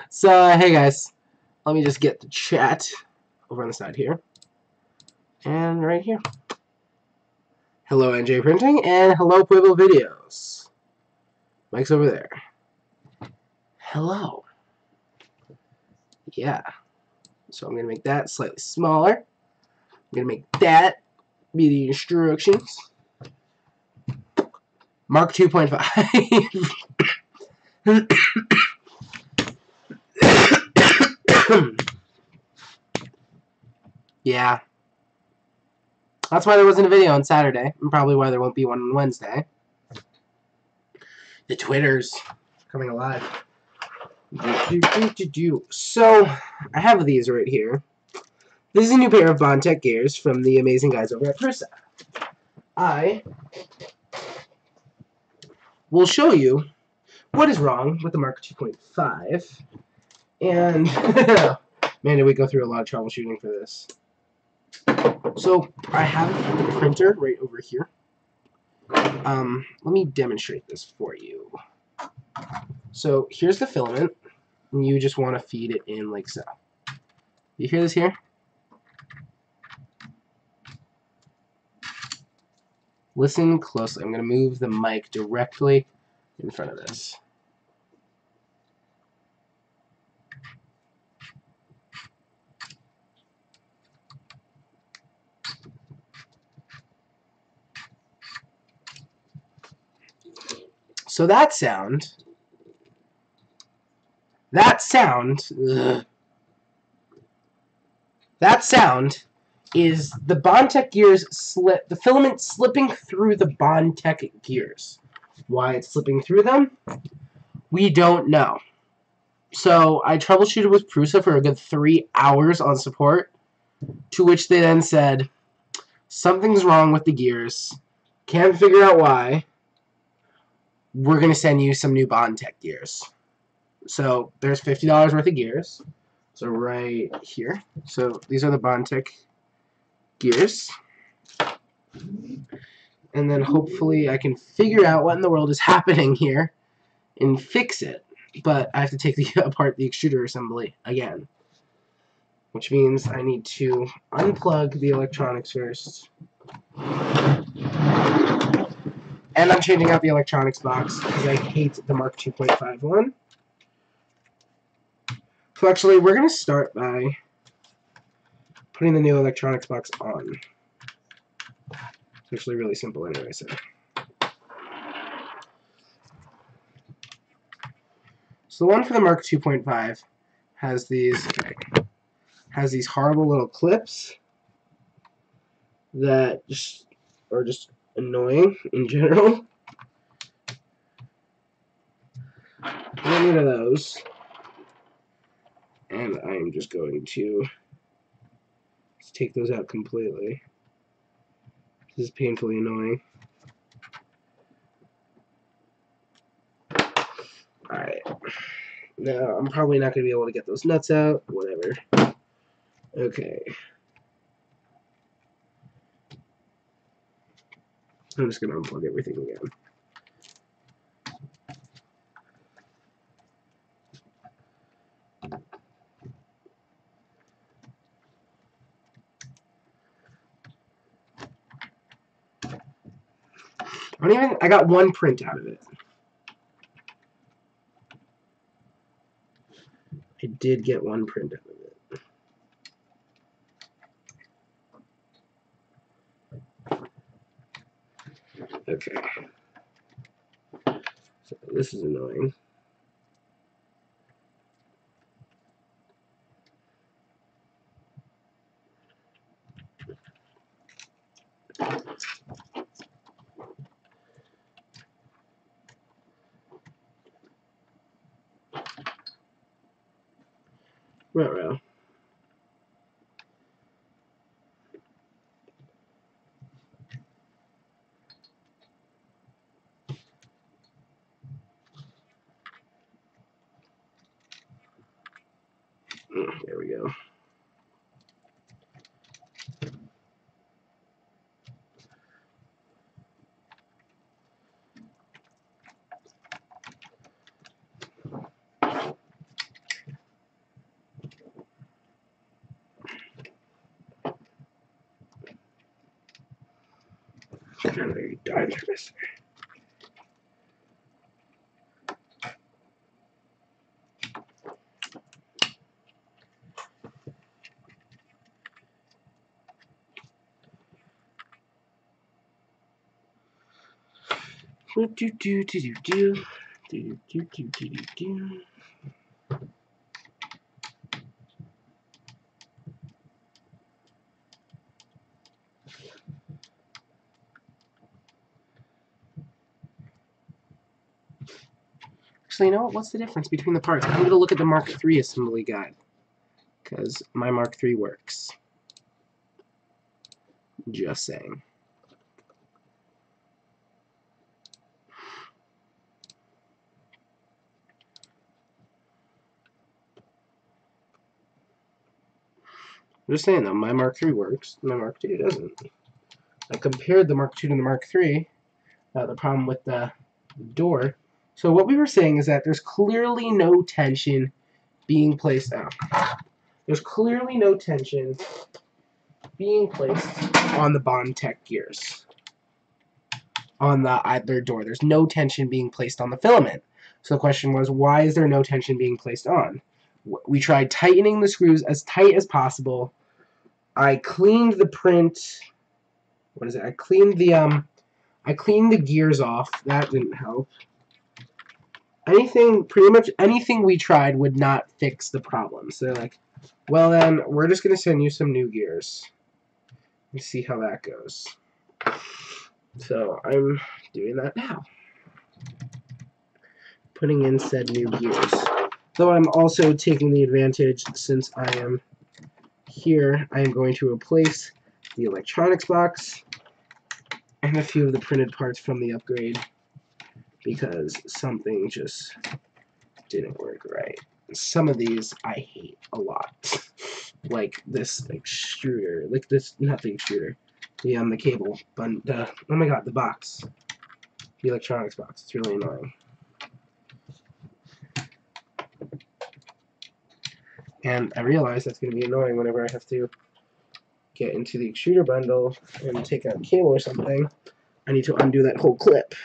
So, hey guys, let me just get the chat over on the side here. And right here. Hello NJ Printing, and hello Pueblo Videos. Mike's over there. Hello. Yeah. So I'm going to make that slightly smaller. I'm going to make that be the instructions. Mark 2.5. Yeah. That's why there wasn't a video on Saturday, and probably why there won't be one on Wednesday. The Twitter's coming alive. So, I have these right here. This is a new pair of Bondtech gears from the amazing guys over at Prusa. I will show you what is wrong with the Mark 2.5, and man, did we go through a lot of troubleshooting for this. So, I have the printer right over here. Let me demonstrate this for you. So, here's the filament, and you just want to feed it in like so. You hear this here? Listen closely. I'm going to move the mic directly in front of this. So that sound is the Bondtech gears the filament slipping through the Bondtech gears. Why it's slipping through them, we don't know. So I troubleshooted with Prusa for a good 3 hours on support, to which they then said, something's wrong with the gears, can't figure out why, we're going to send you some new Bondtech gears. So there's $50 worth of gears. So right here. So these are the Bondtech gears. And then hopefully I can figure out what in the world is happening here and fix it. But I have to take apart the extruder assembly again. Which means I need to unplug the electronics first. And I'm changing out the electronics box because I hate the Mark 2.5 one. So actually, we're going to start by putting the new electronics box on. It's actually really simple anyway, so. So the one for the Mark 2.5 has these horrible little clips that are just annoying in general. Get rid of those. And I'm just going to take those out completely. This is painfully annoying. Alright. Now, I'm probably not going to be able to get those nuts out. Whatever. Okay. I'm just going to unplug everything again. I got one print out of it. I did get one print out of it. Okay. So this is annoying. Ruh-roh. There we go. another dime thermistor. Actually, you know what? What's the difference between the parts? I'm going to look at the Mark III assembly guide, because my Mark III works. Just saying. I'm just saying, though, my Mark III works, my Mark II doesn't. I compared the Mark II to the Mark III. The problem with the door. So what we were saying is that there's clearly no tension being placed out. There's clearly no tension being placed on the Bondtech gears. On the either door. There's no tension being placed on the filament. So the question was, why is there no tension being placed on? We tried tightening the screws as tight as possible. I cleaned the print. What is it? I cleaned the gears off. That didn't help. Pretty much anything we tried would not fix the problem. So they're like, well then, we're just going to send you some new gears and see how that goes. So I'm doing that now. Putting in said new gears. Though I'm also taking the advantage, since I am here, I am going to replace the electronics box and a few of the printed parts from the upgrade because something just didn't work right. Some of these I hate a lot. Like this extruder. Like this, not the extruder. The cable. Oh my god, the box. The electronics box. It's really annoying. And I realize that's going to be annoying whenever I have to get into the extruder bundle and take out a cable or something. I need to undo that whole clip.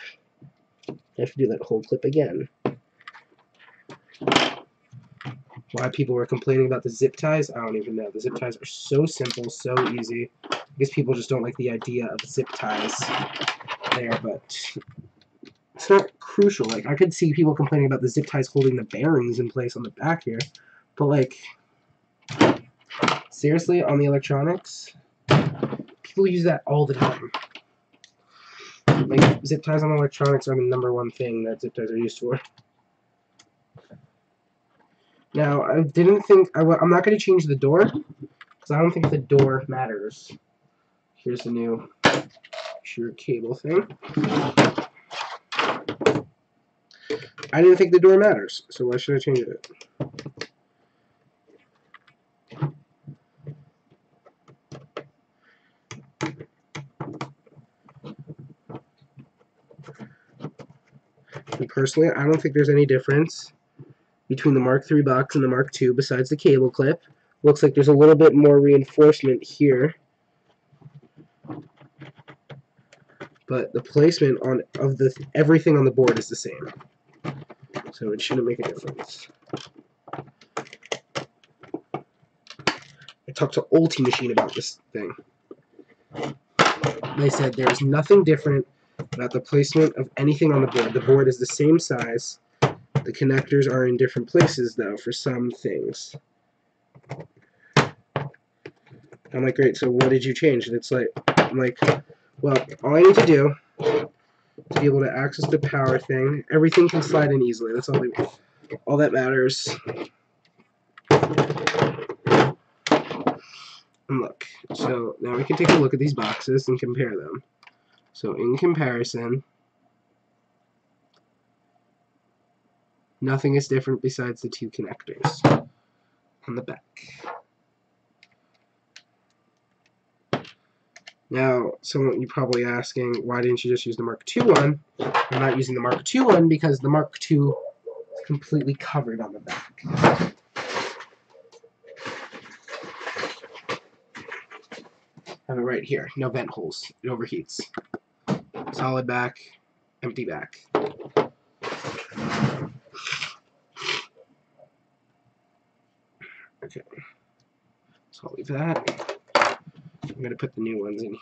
I have to do that whole clip again. Why people were complaining about the zip ties, I don't even know. The zip ties are so simple, so easy. I guess people just don't like the idea of zip ties there, but it's not crucial. Like, I could see people complaining about the zip ties holding the bearings in place on the back here, but like, seriously, on the electronics, people use that all the time. Like, zip ties on electronics are the #1 thing that zip ties are used for. Now, I didn't think... I'm not going to change the door, because I don't think the door matters. Here's the new sheer cable thing. I didn't think the door matters, so why should I change it? And personally, I don't think there's any difference between the Mark III box and the Mark II besides the cable clip. Looks like there's a little bit more reinforcement here. But the placement of everything on the board is the same. So it shouldn't make a difference. I talked to Ulti Machine about this thing. They said there's nothing different about the placement of anything on the board. The board is the same size. The connectors are in different places, though, for some things. I'm like, great, so what did you change? And it's like, I'm like, well, all I need to do to be able to access the power thing, everything can slide in easily. That's all that matters. And look, so now we can take a look at these boxes and compare them. So in comparison, nothing is different besides the 2 connectors on the back. Now, you're probably asking, why didn't you just use the Mark II one? I'm not using the Mark II one because the Mark II is completely covered on the back. I have it right here. No vent holes. It overheats. solid back, empty back. Okay, so I'll leave that. I'm going to put the new ones in here.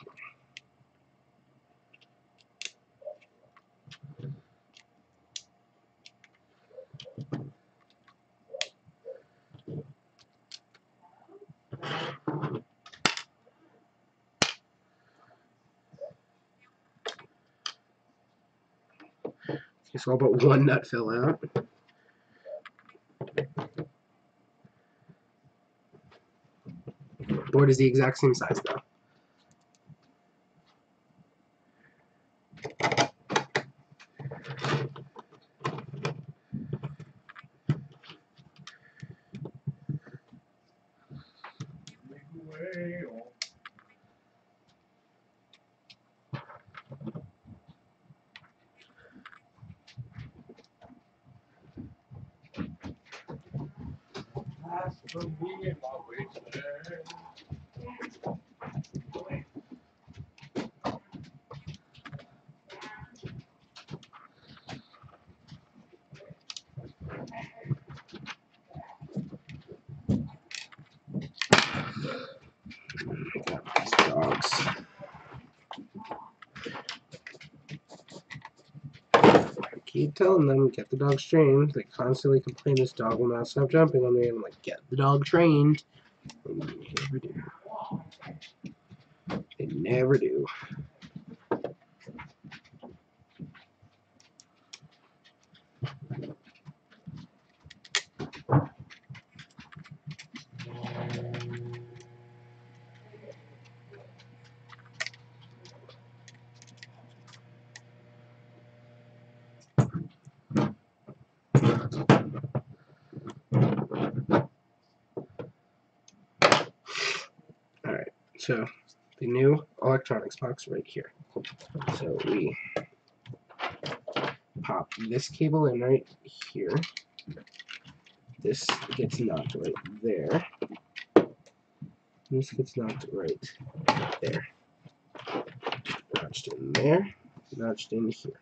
Okay, so I'll put one nut fill out. Board is the exact same size though. Dogs. I keep telling them, get the dogs trained. They constantly complain this dog will not stop jumping on me. And I'm like, get the dog trained. And they never do. They never do. Alright, so the new electronics box right here. So we pop this cable in right here. This gets knocked right there. This gets knocked right there. Notched in there. Notched in here.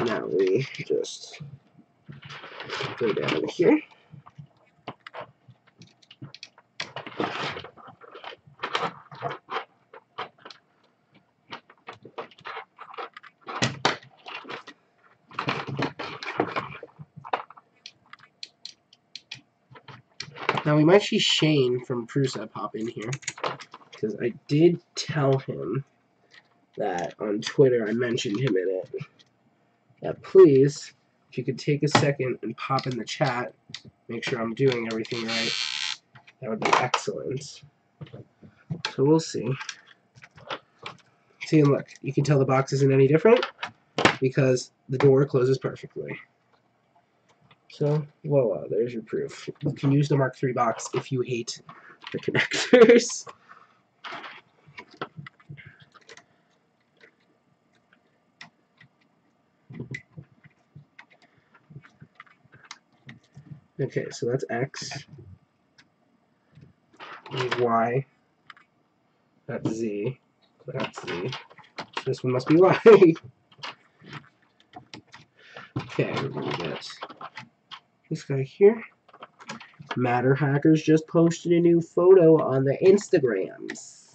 Now we just go down here. Now we might see Shane from Prusa pop in here, because I did tell him that on Twitter I mentioned him in it. That please, if you could take a second and pop in the chat, make sure I'm doing everything right, that would be excellent. So we'll see. See, and look, you can tell the box isn't any different because the door closes perfectly. So, voila, there's your proof. You can use the Mark III box if you hate the connectors. Okay, so that's X. Y. That's Z. That's Z. This one must be Y. Okay, we're gonna get this guy here. Matter Hackers just posted a new photo on the Instagrams.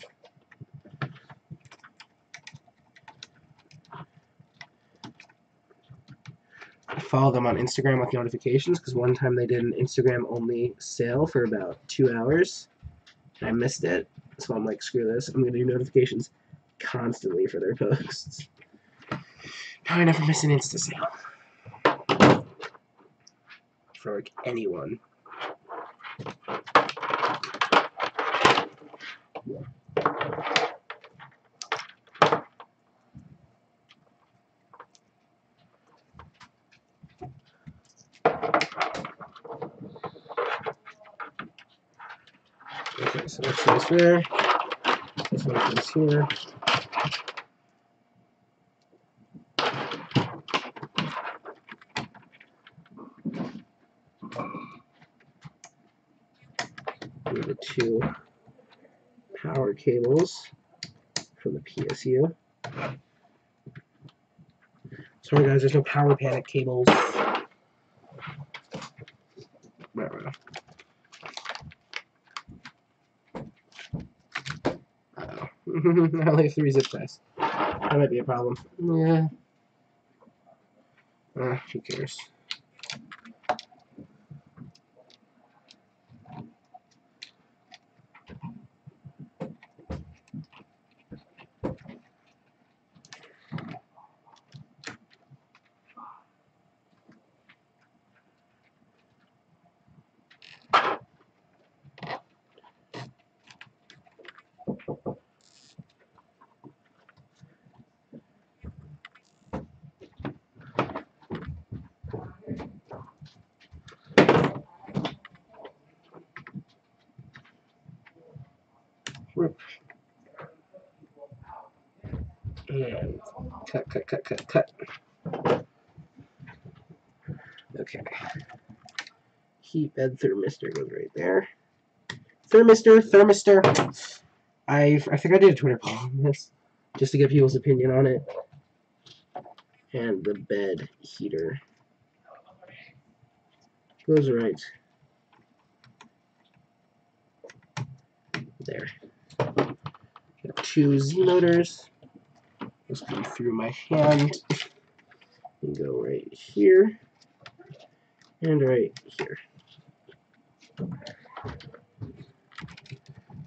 I follow them on Instagram with notifications because one time they did an Instagram only sale for about 2 hours. And I missed it. So I'm like, screw this. I'm going to do notifications constantly for their posts. Now I never miss an Insta sale. For like anyone. Okay, so that goes there. This one goes here. The two power cables from the PSU. Sorry guys, there's no power panic cables. Uh-oh. I only have 3 zip ties. That might be a problem. Yeah. Who cares? And cut. Okay. Heat bed thermistor goes right there. Thermistor. I think I did a Twitter poll on this, just to get people's opinion on it. And the bed heater goes right there. Got 2 Z motors. Just come through my hand and go right here and right here.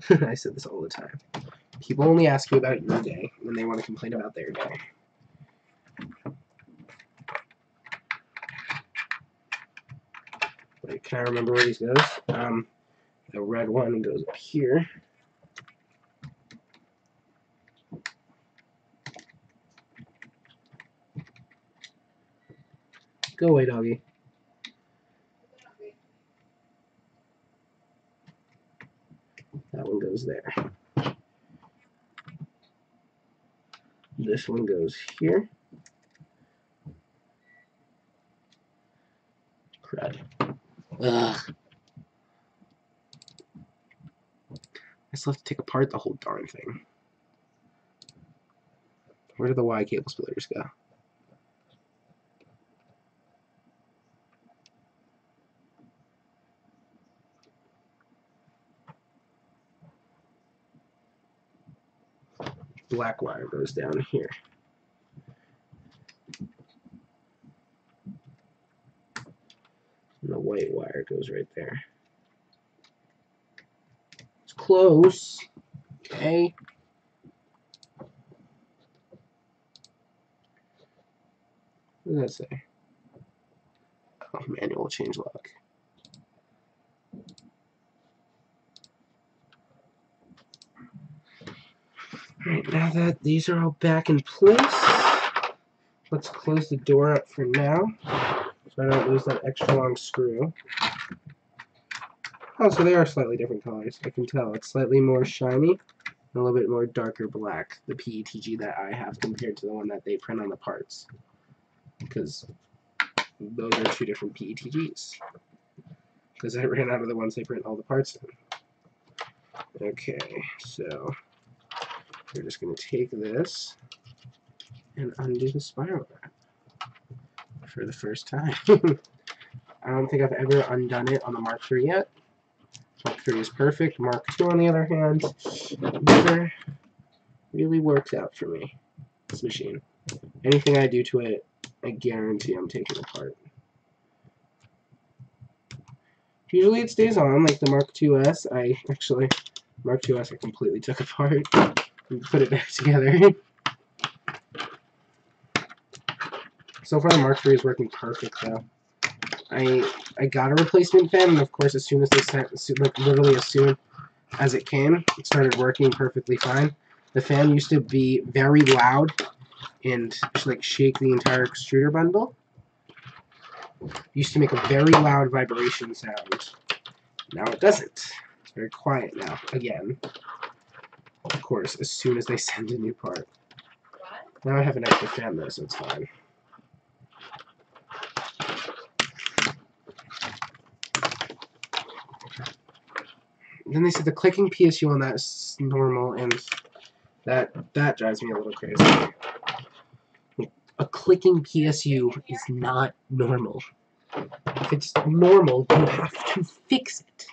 I said this all the time. People only ask you about your day when they want to complain about their day. Wait, can I remember where these goes? The red one goes up here. Go away, doggy. That one goes there. This one goes here. Crud. Ugh. I still have to take apart the whole darn thing. Where do the Y cable splitters go? Black wire goes down here. And the white wire goes right there. It's close. Okay. What does that say? Oh, manual change lock. Alright, now that these are all back in place, let's close the door up for now, so I don't lose that extra long screw. Oh, so they are slightly different colors. I can tell. It's slightly more shiny and a little bit more darker black, the PETG that I have compared to the one that they print on the parts. Because those are 2 different PETGs. Because I ran out of the ones they print all the parts in. Okay, so we're just going to take this and undo the spiral wrap for the first time. I don't think I've ever undone it on the Mark III yet. Mark III is perfect. Mark II, on the other hand, never really works out for me, this machine. Anything I do to it, I guarantee I'm taking apart. Usually it stays on, like the Mark IIs. Mark IIs I completely took apart and put it back together. So far the Mark III is working perfect though. I got a replacement fan, and of course as soon as they sent, like literally as soon as it came, it started working perfectly fine. The fan used to be very loud and like shake the entire extruder bundle. It used to make a very loud vibration sound. Now it doesn't. It's very quiet now, again. Of course, as soon as they send a new part. Now I have an extra fan though, so it's fine. Then they said the clicking PSU on that is normal, and That drives me a little crazy. A clicking PSU is not normal. If it's normal, you have to fix it.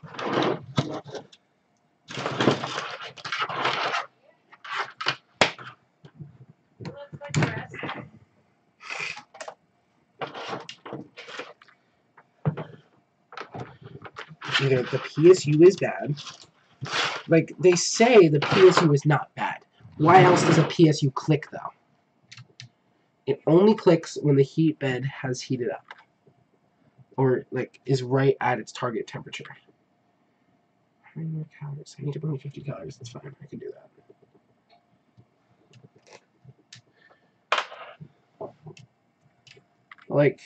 Either the PSU is bad. Like, they say the PSU is not bad. Why else does a PSU click, though? It only clicks when the heat bed has heated up. Or, like, is right at its target temperature. How many more calories? I need to burn 50 calories. That's fine. I can do that. Like...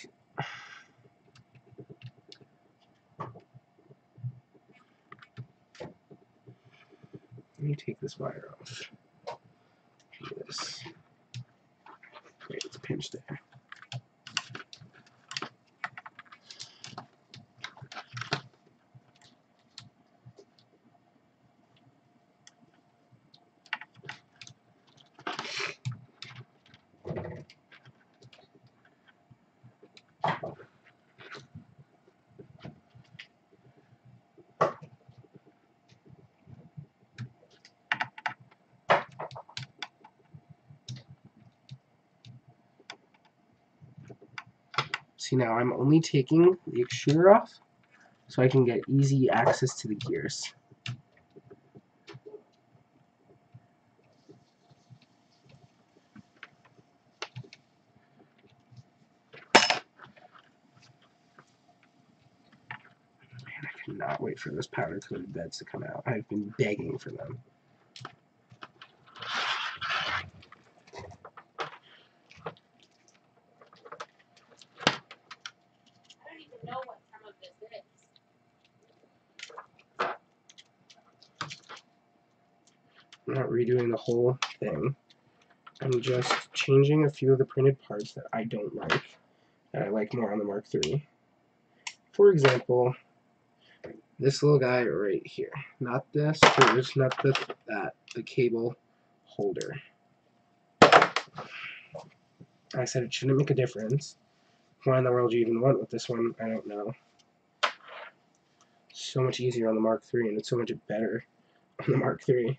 Let me take this wire off. Do this. Wait, it's pinched there. See, now I'm only taking the extruder off so I can get easy access to the gears. Man, I cannot wait for those powder-coated beds to come out. I've been begging for them. I'm not redoing the whole thing. I'm just changing a few of the printed parts that I don't like, that I like more on the Mark III. For example, this little guy right here. Not this, there's not the cable holder. I said it shouldn't make a difference. Why in the world do you even want with this one? I don't know. So much easier on the Mark III, and it's so much better on the Mark III.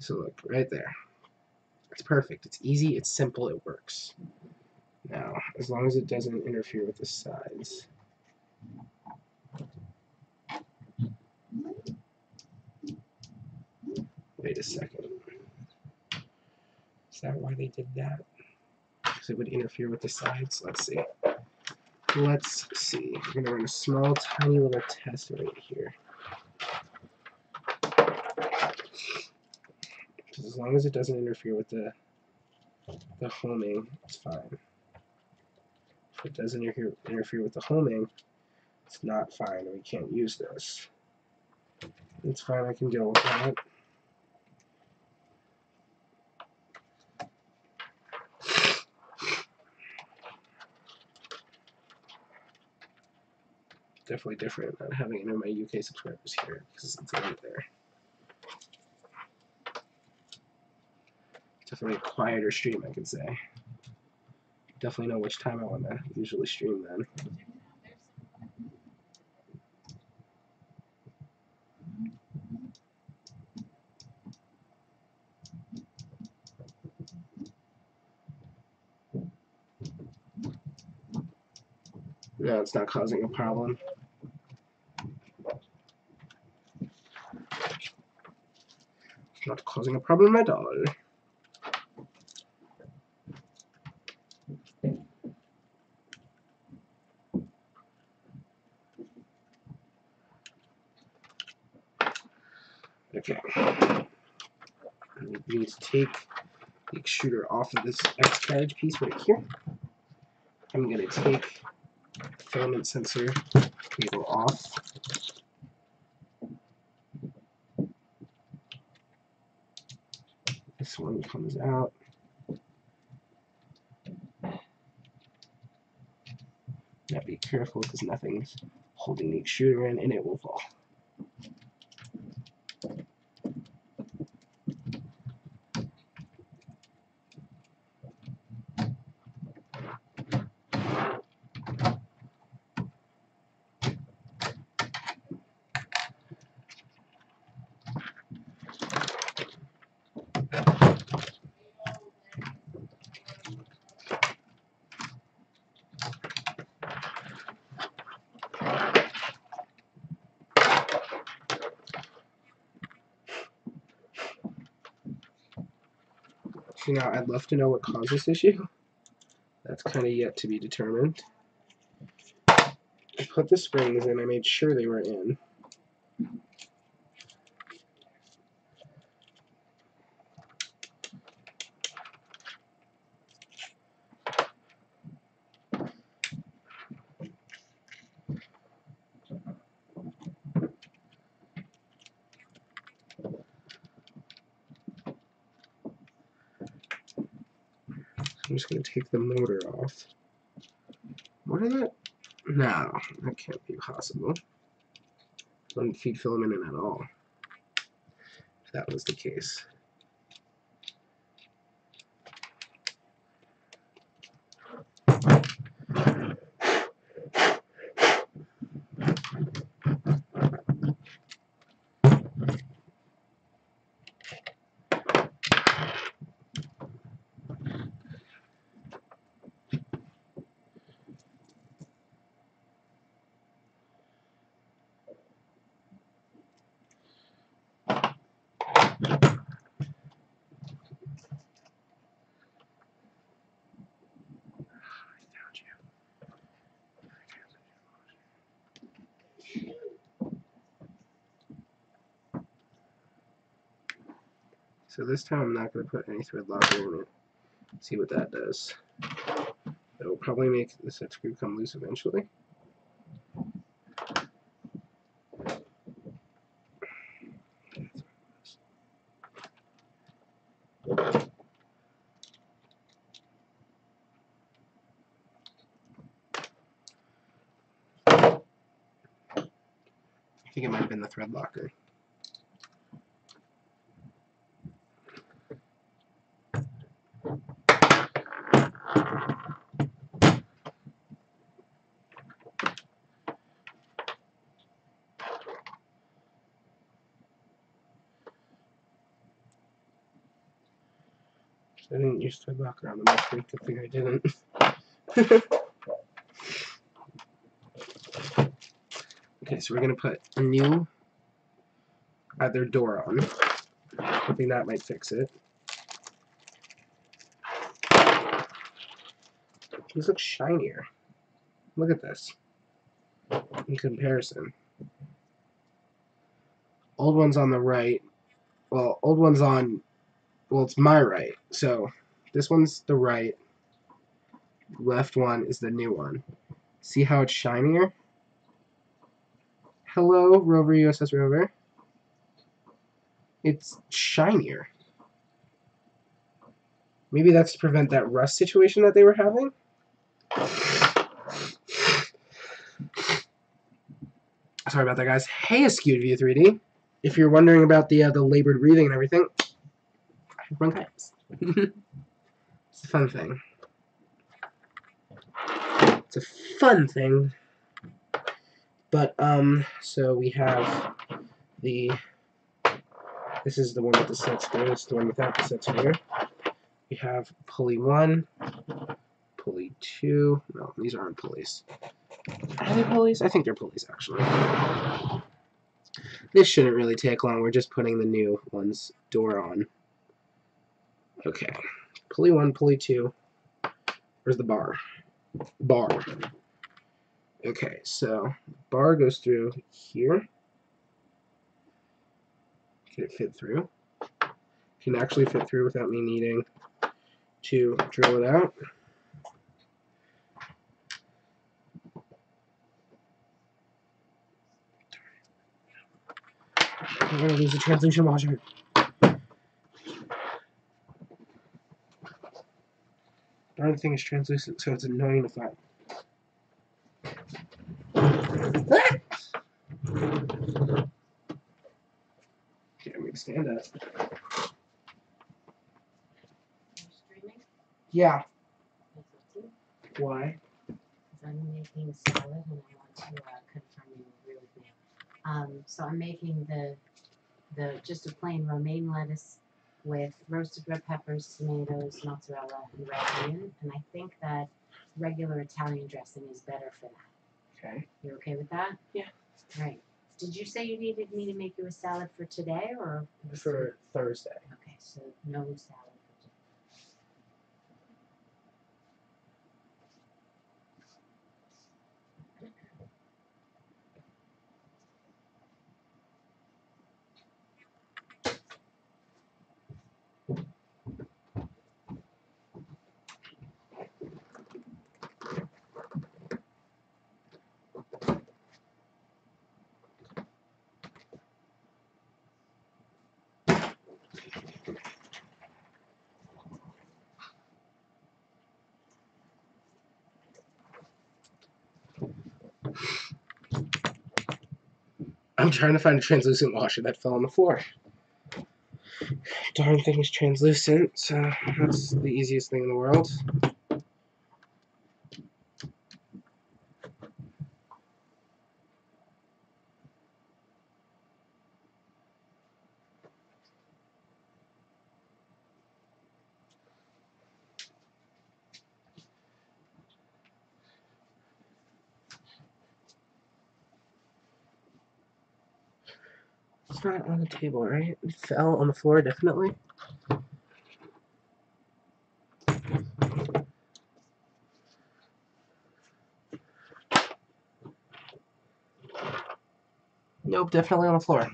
So look, right there. It's perfect. It's easy, it's simple, it works. Now, as long as it doesn't interfere with the sides. Wait a second. Is that why they did that? Because it would interfere with the sides? Let's see. Let's see. We're going to run a small, tiny little test right here. As long as it doesn't interfere with the homing, it's fine. If it doesn't interfere with the homing, it's not fine, and we can't use this. It's fine, I can deal with that. Definitely different than having any of my UK subscribers here, because it's right there. Definitely a quieter stream, I could say. Definitely know which time I want to usually stream then. No, it's not causing a problem. It's not causing a problem at all. Okay. We need to take the extruder off of this X carriage piece right here. I'm going to take the filament sensor cable off. This one comes out. Now be careful because nothing's holding the extruder in and it will fall. Now, I'd love to know what caused this issue. That's kind of yet to be determined. I put the springs in, I made sure they were in. I'm just going to take the motor off. What is that? No, that can't be possible. Wouldn't feed filament in at all, if that was the case. So this time I'm not going to put any thread locker in it. See what that does. It will probably make this screw come loose eventually. I think it might have been the thread locker. I didn't use thread locker on the most good thing I didn't. Okay, so we're going to put a new other door on. Hoping that might fix it. These look shinier. Look at this. In comparison. Old one's on the right. Well, old one's on... Well, it's my right. So, this one's the right. Left one is the new one. See how it's shinier? Hello, Rover USS Rover. It's shinier. Maybe that's to prevent that rust situation that they were having? Sorry about that, guys. Hey, Skewed View 3D. If you're wondering about the labored breathing and everything, I have bronchitis. It's a fun thing. It's a fun thing. But, so we have the... This is the one with the set screw. This is the one without the set screw. We have pulley 1, pulley 2. No, these aren't pulleys. Are they pulleys? I think they're pulleys, actually. This shouldn't really take long. We're just putting the new one's door on. Okay. Pulley 1, pulley 2. Where's the bar? Bar. Okay, so bar goes through here. Can it fit through? Can actually fit through without me needing to drill it out. I'm going to lose the translucent washer. Darn thing is translucent, so it's annoying to find. Okay, I'm going to stand up. Streaming? Yeah. Why? Because I'm making salad and I want to confirm you agree with me. So I'm making the just a plain romaine lettuce with roasted red peppers, tomatoes, mozzarella, and red onion. And I think that regular Italian dressing is better for that. Okay. You okay with that? Yeah. Right. Did you say you needed me to make you a salad for today or For Thursday. Okay, so no salad for today. I'm trying to find a translucent washer that fell on the floor. Darn thing is translucent, so that's the easiest thing in the world. It's not on the table, right? It fell on the floor, definitely. Nope, definitely on the floor.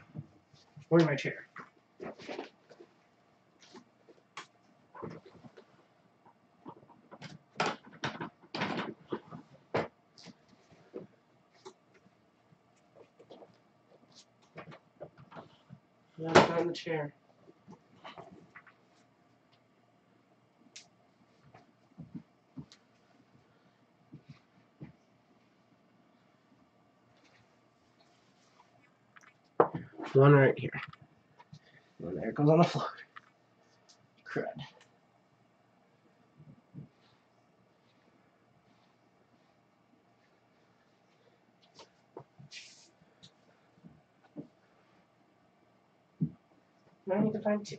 Where's my chair? No, it's not on the chair. One right here. And there it goes on the floor. Crud. Now I need to find two.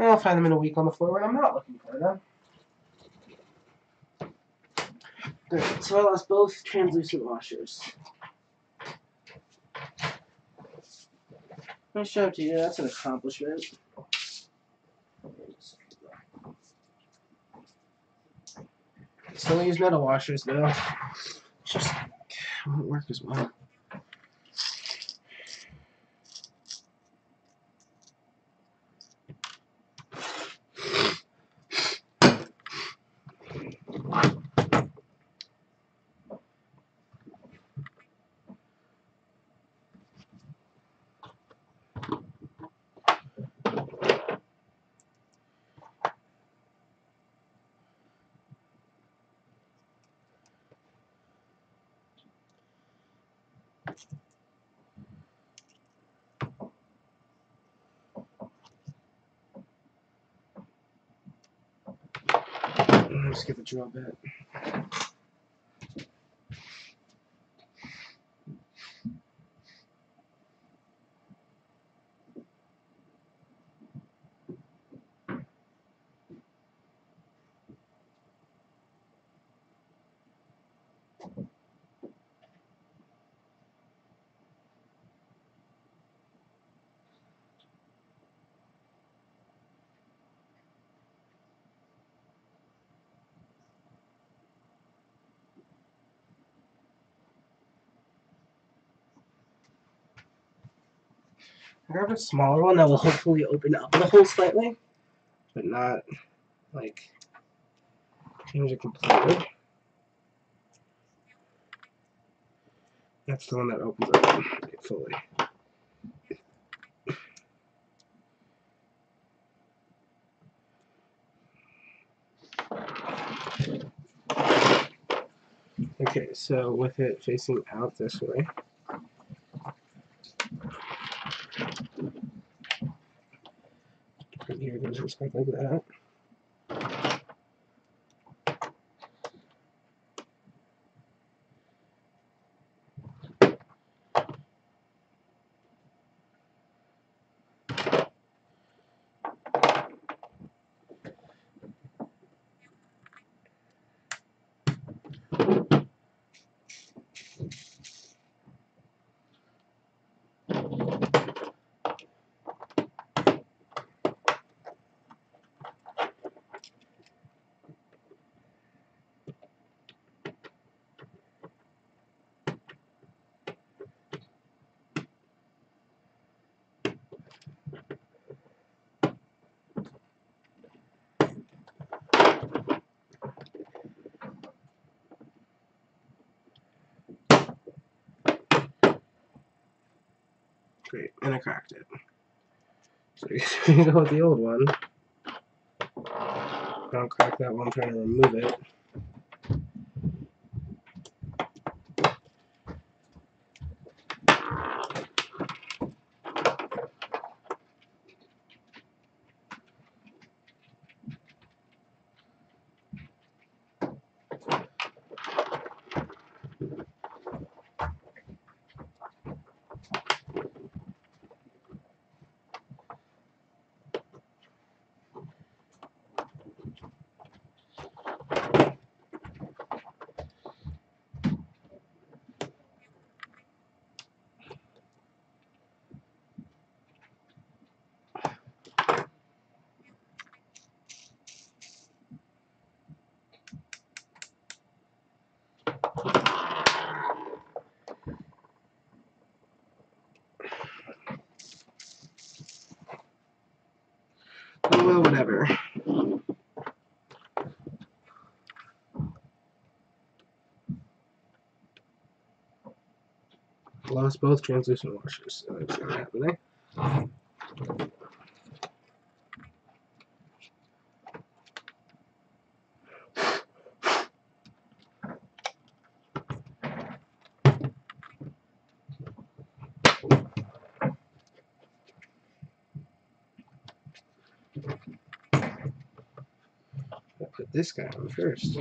I'll find them in a week on the floor when I'm not looking for them. Great, so I lost both translucent washers. Nice job to you, that's an accomplishment. Still use metal washers though. Just won't work as well. Let's get the drill bit. I grabbed a smaller one that will hopefully open up the hole slightly, but not like change it completely. That's the one that opens up fully. Okay, so with it facing out this way, right here goes just like that. Great, and I cracked it. So you can go with the old one. Don't crack that one, I'm trying to remove it. Oh well, whatever. Lost both translucent washers, so that's not happening. I'll put this guy on first.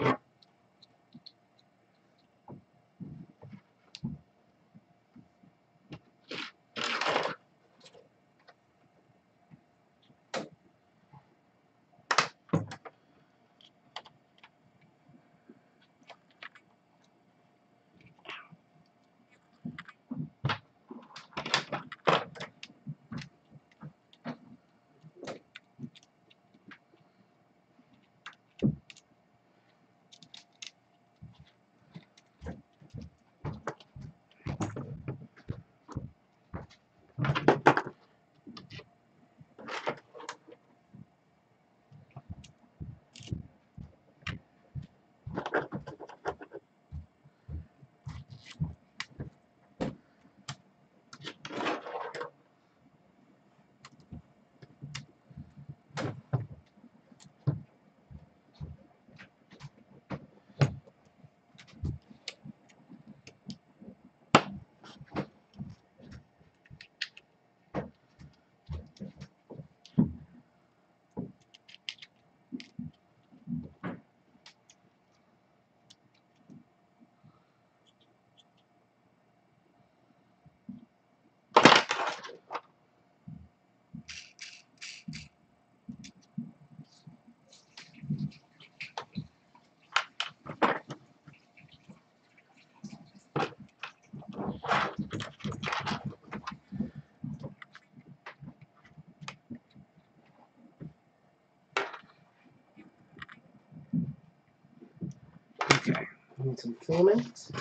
We need some filament.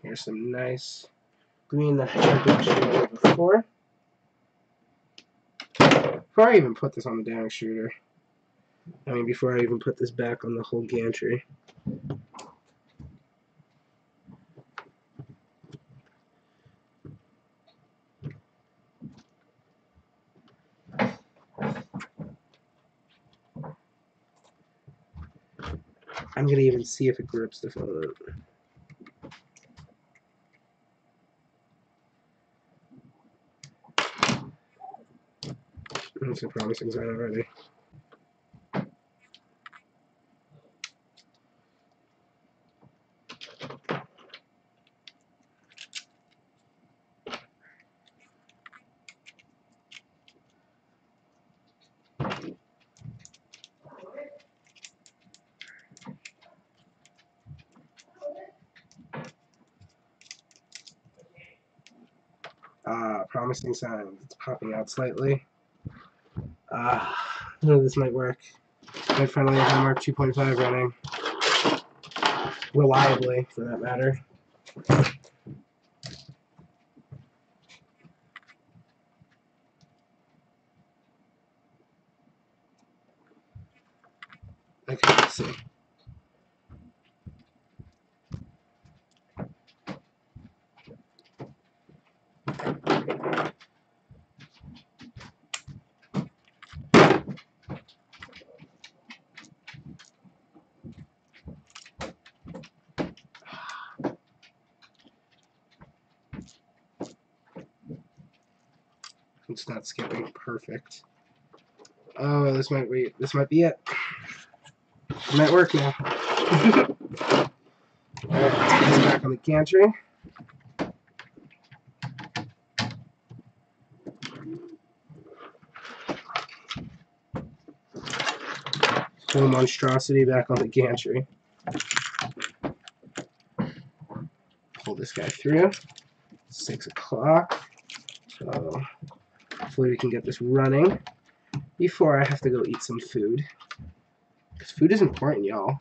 Here's some nice green that I extruded before. Before I even put this on the down extruder. I mean, before I even put this back on the whole gantry. I'm going to even see if it grips the filament. That's a promising sign already. Promising signs. It's popping out slightly. This might work. Might finally have Mark 2.5 running. Reliably, for that matter. Okay, let's see. It's not skipping. Perfect. Oh, this might wait. This might be it. It might work now. Alright, let's get this back on the gantry. Whole monstrosity back on the gantry. Pull this guy through. 6 o'clock. So hopefully we can get this running before I have to go eat some food. Because food is important, y'all.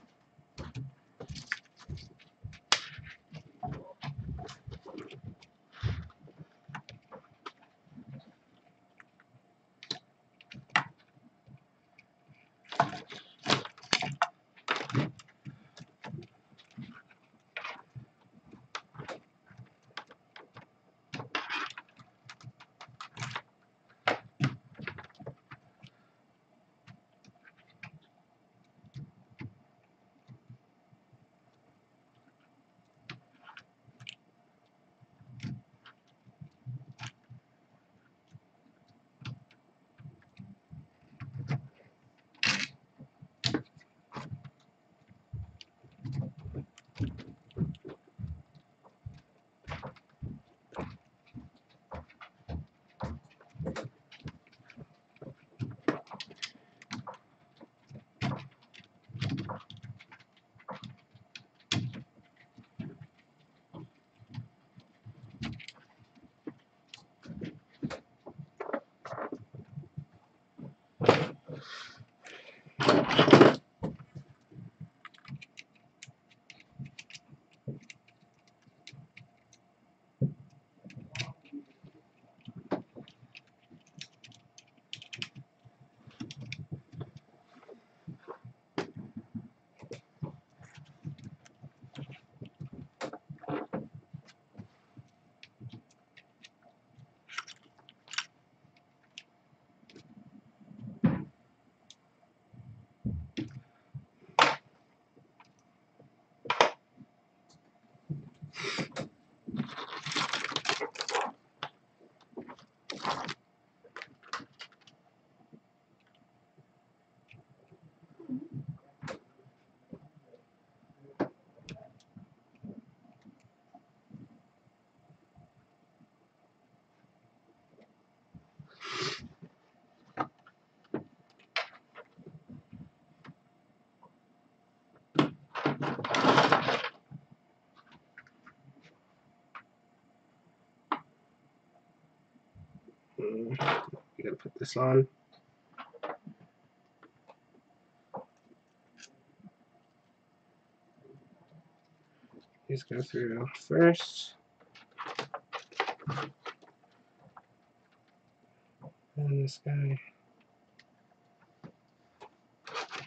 You gotta put this on. These go through first. And this guy.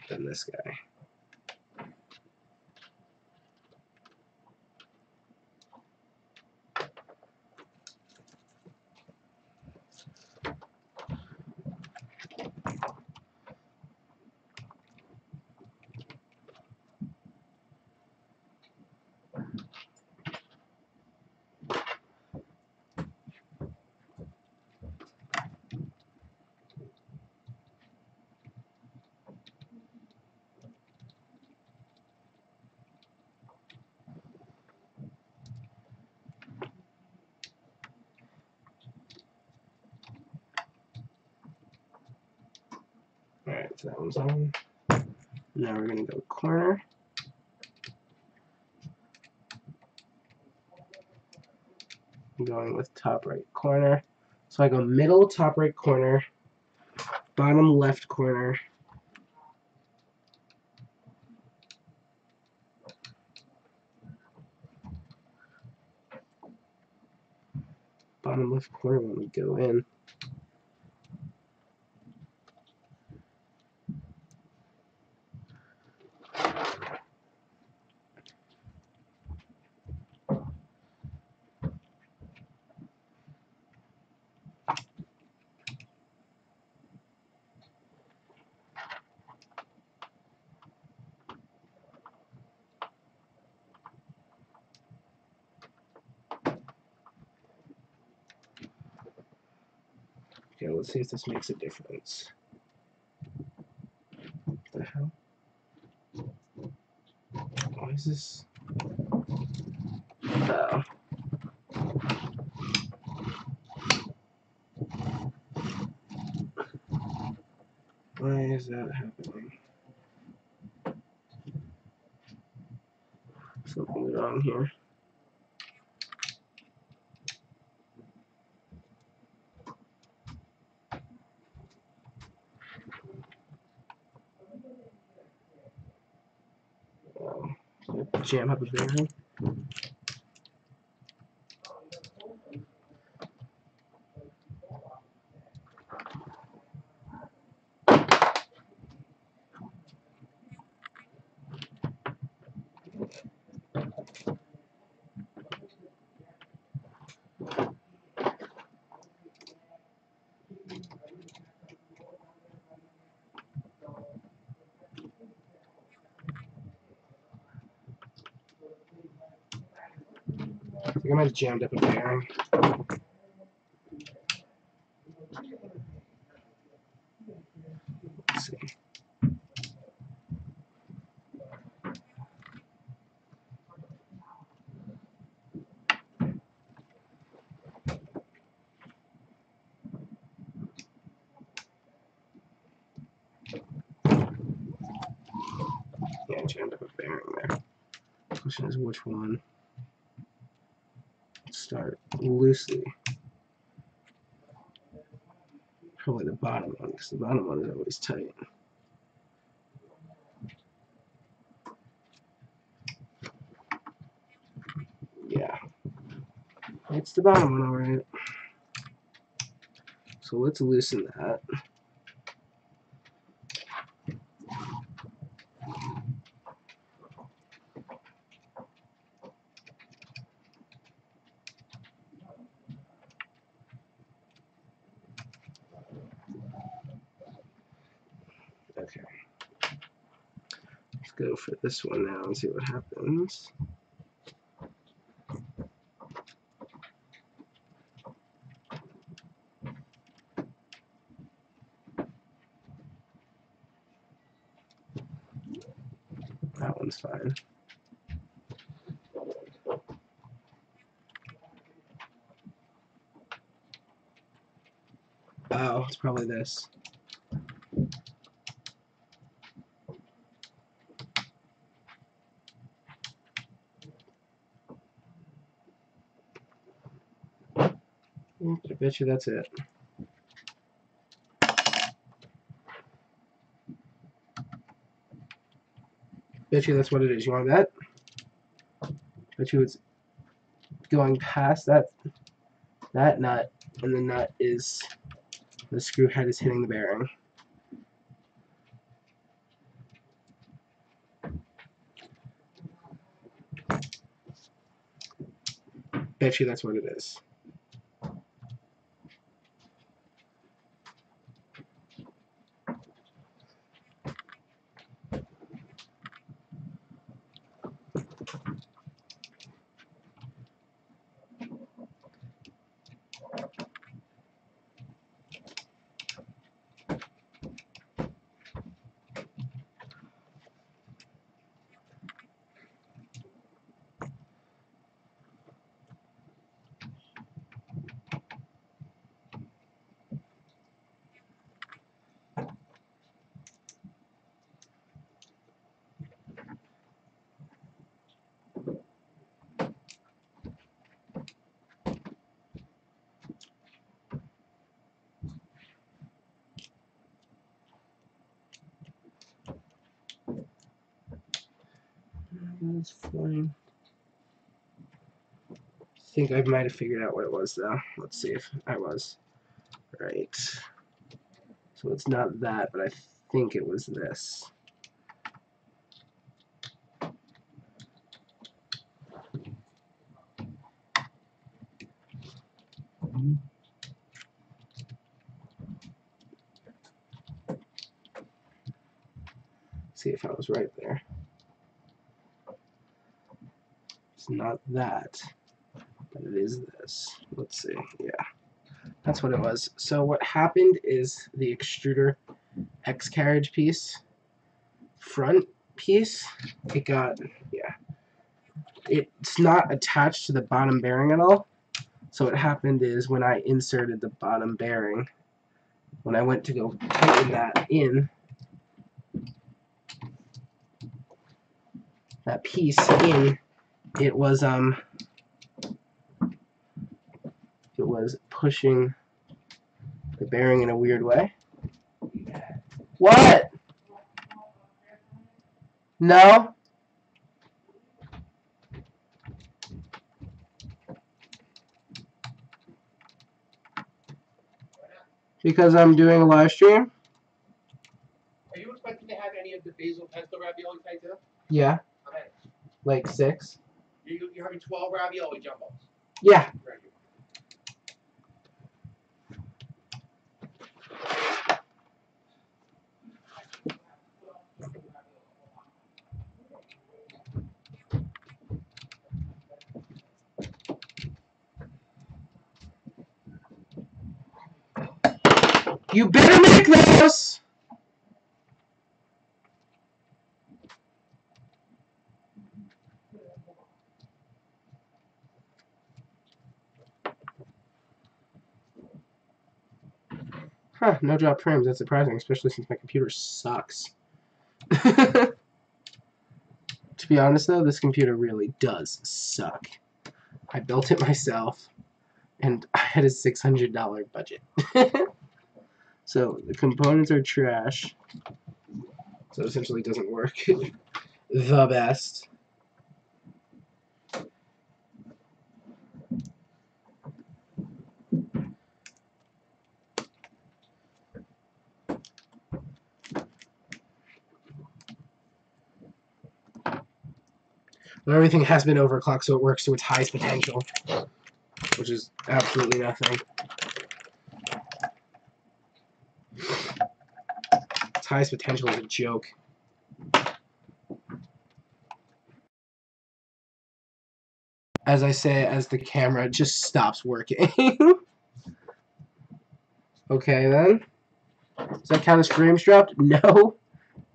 Then this guy. Alright, so that one's on. Now we're going to go corner. I'm going with top right corner. So I go middle, top right corner, bottom left corner, bottom left corner when we go in. Okay, let's see if this makes a difference. What the hell? Why is this? Oh. Why is that happening? Something's wrong here. Jam up a bearing. I think I might have jammed up a bearing. Let's see. Yeah, I jammed up a bearing there. The question is which one. Start loosely. Probably the bottom one, because the bottom one is always tight. Yeah. It's the bottom one, alright. So let's loosen that. Okay. Let's go for this one now and see what happens. That one's fine. Oh, it's probably this. I bet you that's it. Bet you that's what it is. You want that? Bet you it's going past that nut, and the nut is the screw head is hitting the bearing. Bet you that's what it is. That's fine. I think I might have figured out what it was though. Let's see if I was right. So it's not that, but I think it was this. See if I was right there. It's not that, but it is this. Let's see. Yeah, that's what it was. So what happened is the extruder X carriage piece, front piece, it got, yeah, it's not attached to the bottom bearing at all. So what happened is when I inserted the bottom bearing, when I went to go tighten that in, that piece in, it was pushing the bearing in a weird way. What? No? Because I'm doing a live stream? Are you expecting to have any of the basil pesto ravioli type too? Yeah. Okay. Like 6? You're having 12 ravioli jumbos. Yeah. Right. You better make those! Huh, no drop frames. That's surprising, especially since my computer sucks. To be honest, though, this computer really does suck. I built it myself, and I had a $600 budget. So, the components are trash. So, it essentially doesn't work the best. But everything has been overclocked, so it works to its highest potential, which is absolutely nothing. Its highest potential is a joke. As I say, as the camera just stops working. Okay, then. Does that count as frames dropped? No.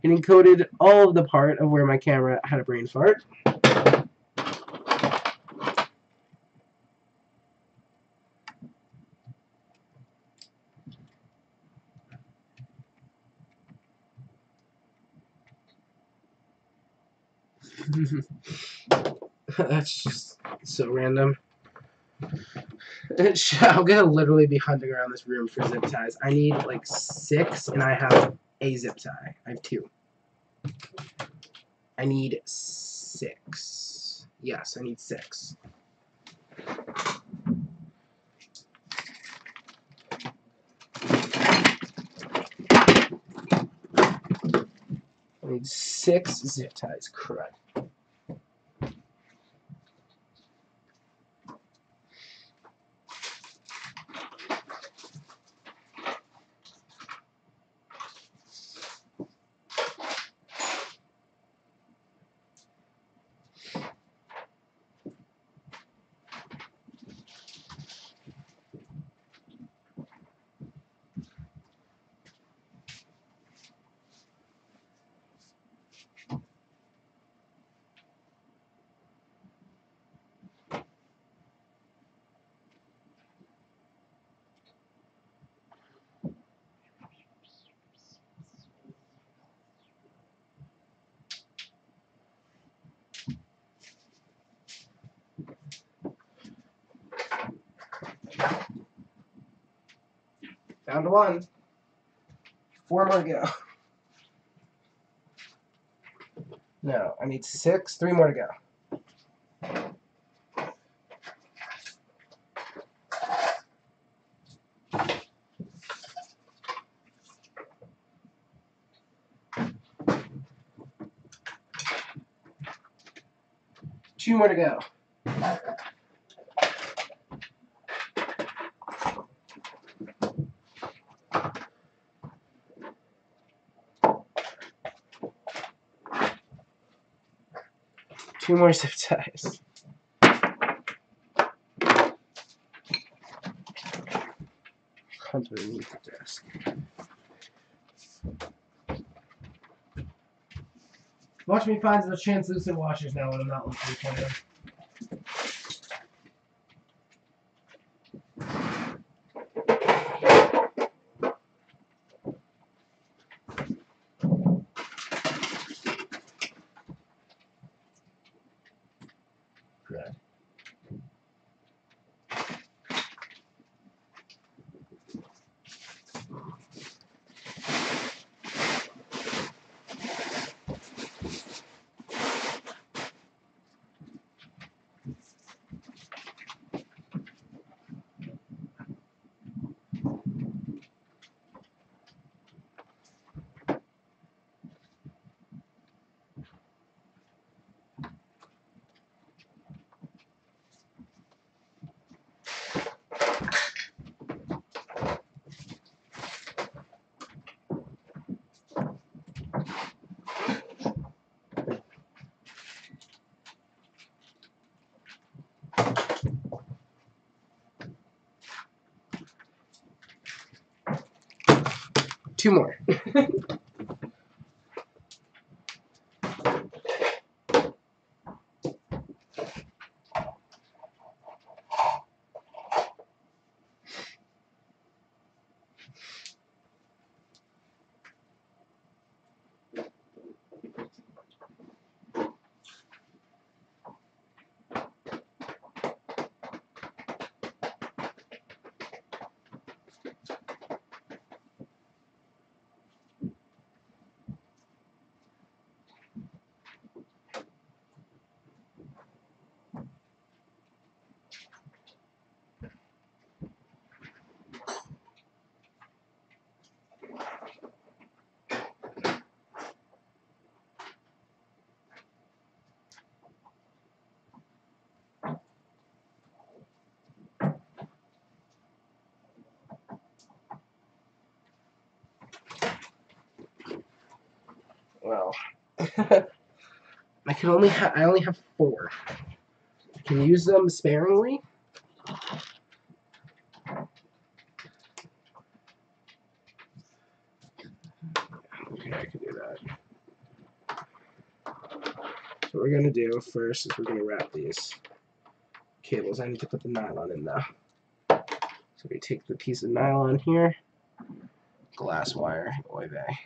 It encoded all of the part of where my camera had a brain fart. That's just so random. I'm gonna literally be hunting around this room for zip ties. I need like 6, and I have a zip tie. I have 2. I need 6. Yes, I need 6. I need 6 zip ties. Correct. Found 1. 4 more to go. No, I need 6. 3 more to go. Two more to go. Two more zip ties. Underneath the desk. Watch me find the translucent washers now when I'm not looking for them. Good. Two more. Well, I only have 4. I can use them sparingly. Okay, I can do that. So what we're gonna do first is we're gonna wrap these cables. I need to put the nylon in now. So we take the piece of nylon here, glass wire, oy vey.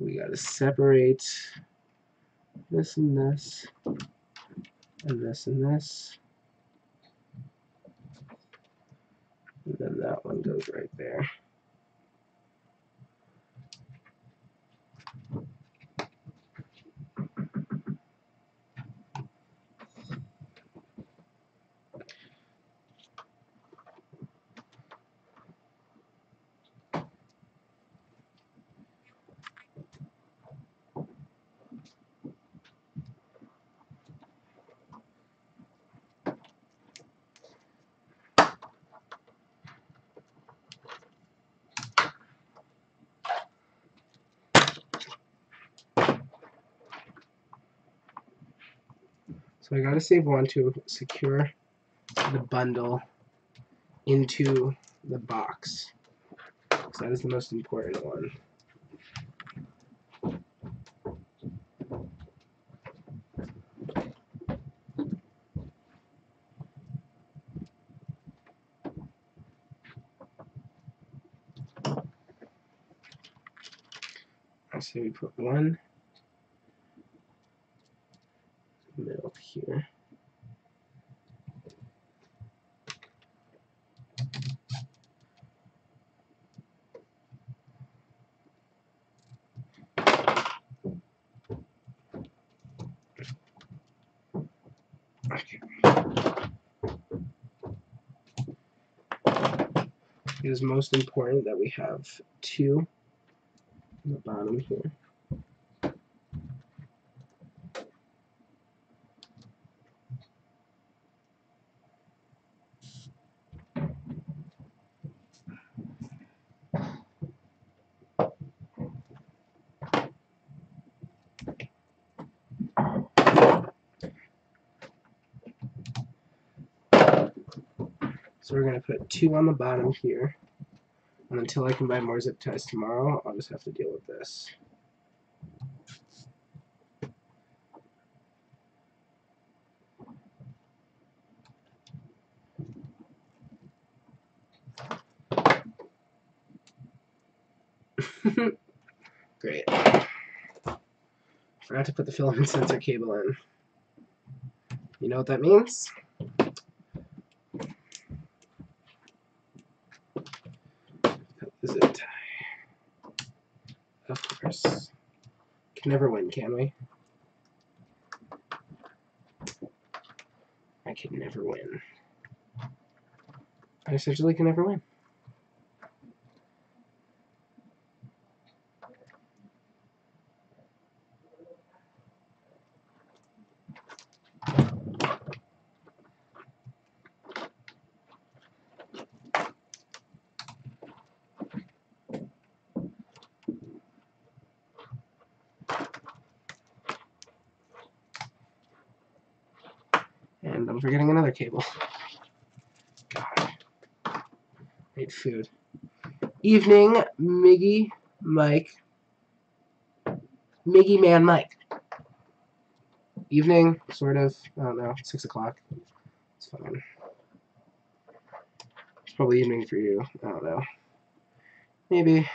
We gotta separate this and this, and this and this. And then that one goes right there. So I gotta save one to secure the bundle into the box. So that is the most important one. So we put one in the middle here. Okay. It is most important that we have two on the bottom here. So we're going to put two on the bottom here. And until I can buy more zip ties tomorrow, I'll just have to deal with this. Great. Forgot to put the filament sensor cable in. You know what that means? Cut the zip tie. Of course. Can never win, can we? I can never win. I essentially can never win. And I'm forgetting another cable. God. I ate food. Evening, Miggy, Mike. Miggy Man Mike. Evening, sort of. I don't know. 6 o'clock. It's fine. It's probably evening for you. I don't know. Maybe.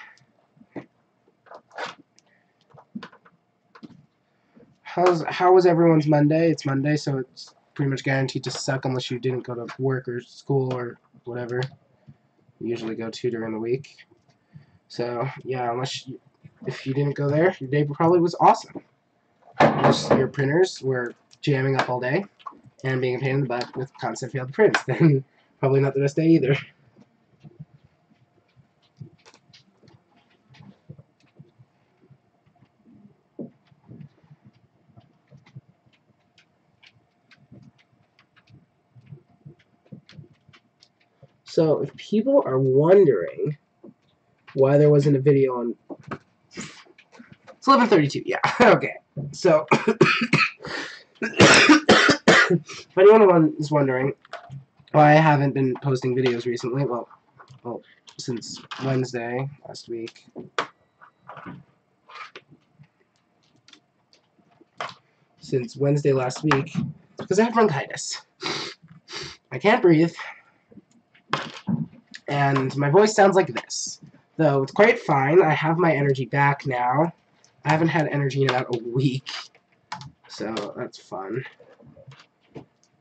How was everyone's Monday? It's Monday, so it's pretty much guaranteed to suck unless you didn't go to work or school or whatever you usually go to during the week. So yeah, if you didn't go there, your day probably was awesome. Unless your printers were jamming up all day and being a pain in the butt with constant failed prints, then probably not the best day either. So if people are wondering why there wasn't a video on... It's 11:32, yeah, okay. So, if anyone is wondering why I haven't been posting videos recently, well, since Wednesday last week. Since Wednesday last week, because I have bronchitis. I can't breathe, and my voice sounds like this. Though it's quite fine, I have my energy back now. I haven't had energy in about a week, so that's fun.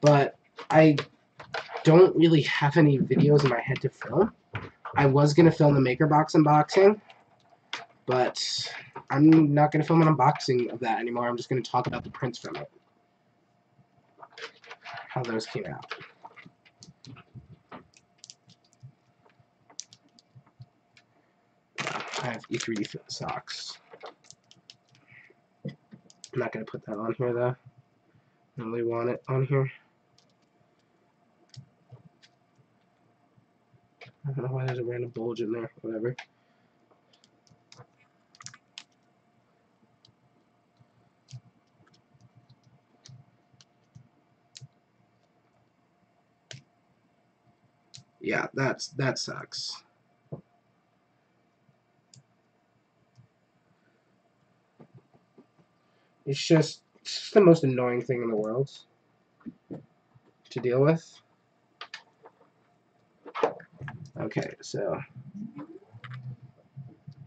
But I don't really have any videos in my head to film. I was going to film the MakerBox unboxing, but I'm not going to film an unboxing of that anymore. I'm just going to talk about the prints from it. How those came out. I have E3D socks. I'm not going to put that on here, though. I don't really want it on here. I don't know why there's a random bulge in there. Whatever. Yeah, that sucks. It's just the most annoying thing in the world to deal with. Okay, so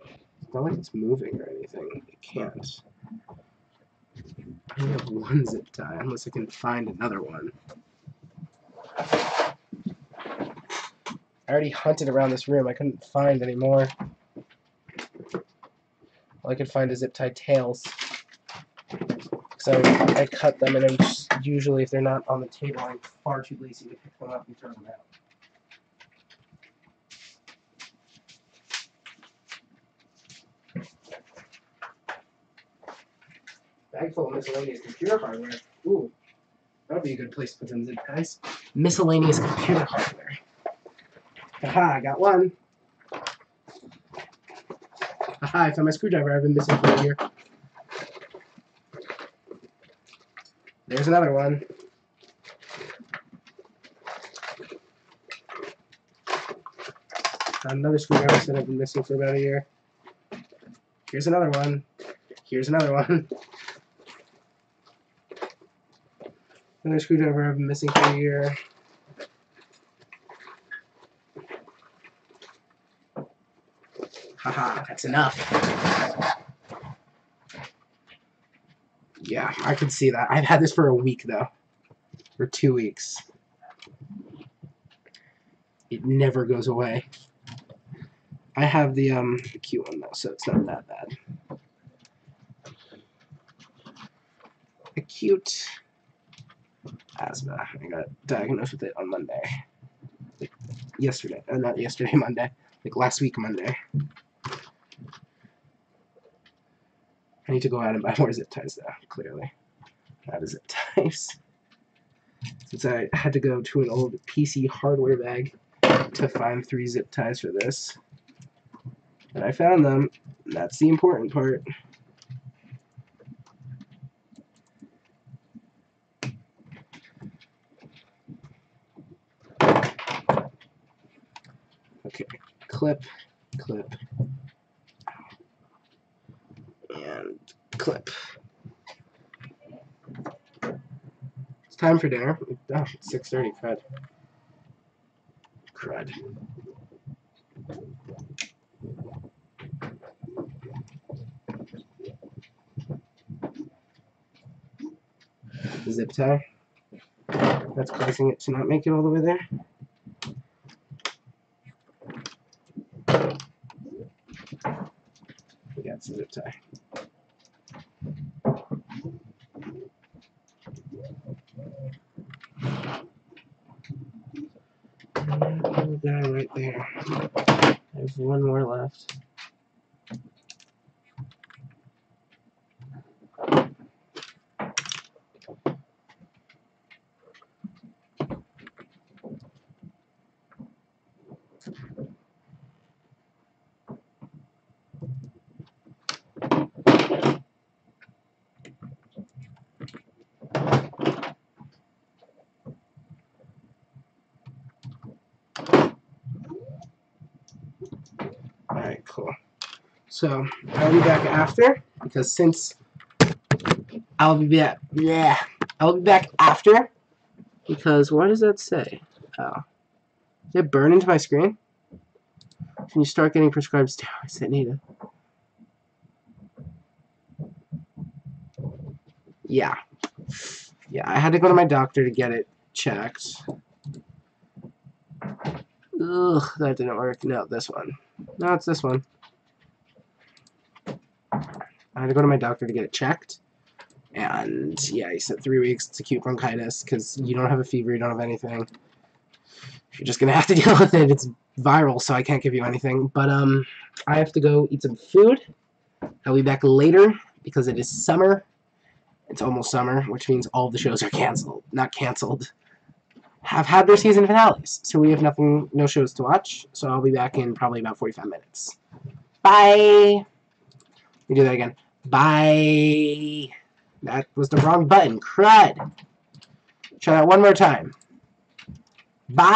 it's not like it's moving or anything. It can't. I only have one zip tie, unless I can find another one. I already hunted around this room. I couldn't find any more. All I could find is zip tie tails. So I cut them, and I'm just, usually if they're not on the table, I'm far too lazy to pick them up and throw them out. Bag full of miscellaneous computer hardware. Ooh, that would be a good place to put some zip ties. Miscellaneous computer hardware. Haha, I got one. Haha, I found my screwdriver I've been missing for a year. There's another one. Found another screwdriver that I've been missing for about a year. Here's another one. Here's another one. Another screwdriver I've been missing for a year. Haha, that's enough. Yeah, I can see that. I've had this for a week, though. For 2 weeks. It never goes away. I have the cute one, though, so it's not that bad. Acute asthma. I got diagnosed with it on Monday. Like, yesterday. Not yesterday, Monday. Like, last week, Monday. I need to go out and buy more zip ties, though, clearly. Out of zip ties. Since I had to go to an old PC hardware bag to find 3 zip ties for this. And I found them. That's the important part. Okay, clip, clip, and clip. It's time for dinner. Oh, it's 6:30, crud. Crud. Zip tie. That's causing it to not make it all the way there. We got some zip tie. Little guy right there. There's one more left. Alright, cool. So, I'll be back after, because since I'll be back, I'll be back after, because what does that say? Oh. Did it burn into my screen? Can you start getting prescribed steroids that need it? Yeah. Yeah, I had to go to my doctor to get it checked. Ugh, that didn't work. No, this one. No, it's this one. I had to go to my doctor to get it checked. And, yeah, he said 3 weeks. It's acute bronchitis, because you don't have a fever, you don't have anything. You're just gonna have to deal with it. It's viral, so I can't give you anything. But, I have to go eat some food. I'll be back later, because it is summer. It's almost summer, which means all of the shows are canceled. Not canceled. Have had their season finales. So we have no shows to watch. So I'll be back in probably about 45 minutes. Bye! Let me do that again. Bye! That was the wrong button. Crud! Try that one more time. Bye!